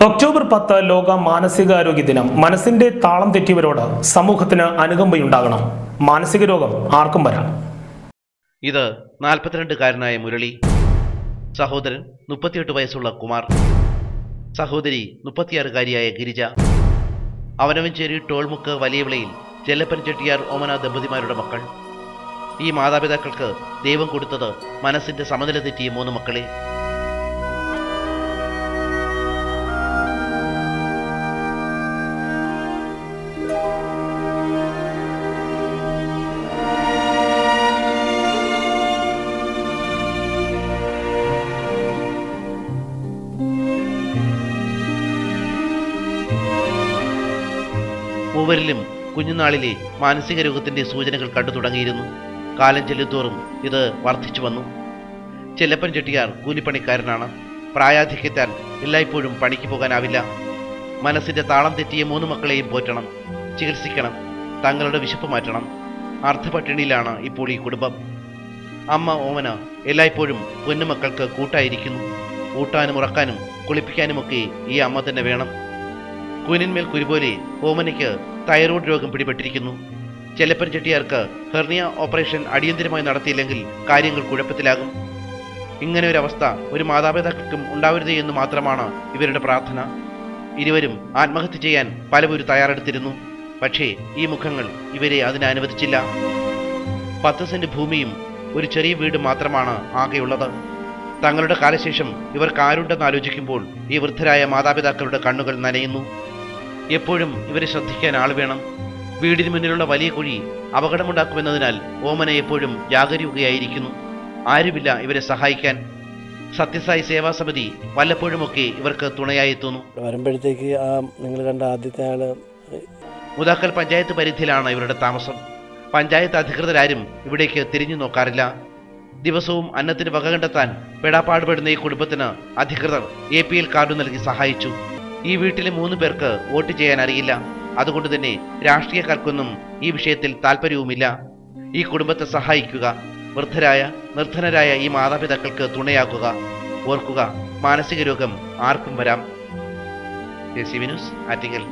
October 10 ലോക മാനസികാരോഗ്യ ദിനം. മനസ്സിന്റെ താളം തെറ്റിയവരോട് സമൂഹത്തിന് അനുകമ്പയുണ്ടാകണം. മാനസിക രോഗം ആർക്കും വരാം. ഇത് 42-കാരനായ മുരളി, സഹോദരൻ 38 വയസ്സുള്ള കുമാർ, സഹോദരി 36-കാരിയായ ഗിരിജ, അവനവഞ്ചേരി ടോൾമുക്ക് വലിയവിളയിൽ ചെല്ലപ്പൻ ചെട്ടിയാർ ഓമന ദമ്പതിമാരുടെ മക്കൾ. ഈ മാതാപിതാക്കൾക്ക് ദൈവം കൊടുത്തത് മനസ്സിന്റെ സമനില തെറ്റിയ 3 മക്കളെ. മൂവരിലും കുഞ്ഞുനാളിലെ മാനസിക രോഗത്തിന്റെ സൂചനകൾ കണ്ടു തുടങ്ങിയിരുന്നു. കാലം ചെല്ലുന്തോറും ഇത് വർദ്ധിച്ചു വന്നു. ചെല്ലപ്പൻ ചെട്ടിയാർ കൂലിപ്പണിക്കാരനാണ്. പ്രായാധിക്യത്താൽ എല്ലായ്പ്പോഴും പണിക്ക് പോകാനാവില്ല. മനസ്സിന്റെ താളം തെറ്റിയ 3 മക്കളെയും പോറ്റണം, ചികിത്സിക്കണം, തങ്ങളുടെ വിശപ്പ് മാറ്റണം. അർദ്ധപട്ടിണിയിലാണ് ഇപ്പോൾ ഈ കുടുംബം. അമ്മ ഓമന എല്ലായ്പ്പോഴും പൊന്നുമക്കൾക്ക് കൂട്ടായിരിക്കുന്നു. ഊട്ടാനും ഉറക്കാനും കുളിപ്പിക്കാനുമൊക്കെ ഈ അമ്മ തന്നെ വേണം. കുനിന്മേൽ കുരുപോലെ ഓമനയ്ക്ക് തൈറോയ്ഡ് രോഗം പിടിപെട്ടിരിക്കുന്നു. ചെല്ലപ്പൻ ചെട്ടിയാർക്ക് ഹെർണിയ ഓപ്പറേഷൻ അടിയന്തരമായി നടത്തിയില്ലെങ്കിൽ കാര്യങ്ങൾ കുഴപ്പത്തിലാകും. ഇങ്ങനെ ഒരു അവസ്ഥ ഒരു മാതാപിതാക്കൾക്കും ഉണ്ടാവരുതേ എന്ന് മാത്രമാണ് ഇവരുടെ പ്രാർത്ഥന. ഇരുവരും ആത്മഹത്യ ചെയ്യാൻ പലവരും തയ്യാറെടുത്തിരുന്നു. പക്ഷേ ഈ മുഖങ്ങൾ ഇവരെ അതിന് അനുവദിച്ചില്ല. 10 സെന്റ് ഭൂമിയും ഒരു ചെറിയ വീട് മാത്രമാണ് ആകെയുള്ളത്. തങ്ങളുടെ കാലശേഷം ഇവർക്ക് ആരുണ്ടെന്ന് ആലോചിക്കുമ്പോൾ ഈ വൃദ്ധരായ മാതാപിതാക്കളുടെ കണ്ണുകൾ നനയുന്നു. എപ്പോഴും ഇവരെ ശ്രദ്ധിക്കാൻ ആൾ വേണം. വീടിന് മുന്നിലുള്ള വലിയ കുഴി അപകടമുണ്ടാക്കുമെന്നതിനാൽ ഓമന എപ്പോഴും ജാഗരൂകയായിരിക്കുന്നു. ആരുമില്ല ഇവരെ സഹായിക്കാൻ. സത്യസായി സേവാ സമിതി വല്ലപ്പോഴുമൊക്കെ ഇവർക്ക് തുണയായി എത്തുന്നു. വരുമ്പോഴത്തേക്ക് നിങ്ങൾ കണ്ട ആദ്യത്തെ ആള് മുതാക്കൽ പഞ്ചായത്ത് പരിധിയിലാണ് ഇവരുടെ താമസം. പഞ്ചായത്ത് അധികൃതരാരും ഇവിടേക്ക് തിരിഞ്ഞു നോക്കാറില്ല. ദിവസവും അന്നത്തിന് വക കണ്ടെത്താൻ പെടാപ്പാടുപെടുന്ന ഈ കുടുംബത്തിന് അധികൃതർ APL കാർഡ് നൽകി സഹായിച്ചു. ഈ വീട്ടിലെ 3 പേർക്ക് വോട്ട് ചെയ്യാൻ അറിയില്ല. അതുകൊണ്ട് തന്നെ രാഷ്ട്രീയക്കാർക്കൊന്നും ഈ വിഷയത്തിൽ താല്പര്യവുമില്ല. ഈ കുടുംബത്തെ സഹായിക്കുക, വൃദ്ധരായ നിർധനരായ ഈ മാതാപിതാക്കൾക്ക് തുണയാക്കുക. ഓർക്കുക, മാനസിക രോഗം ആർക്കും വരാം. JCV news, Attingal.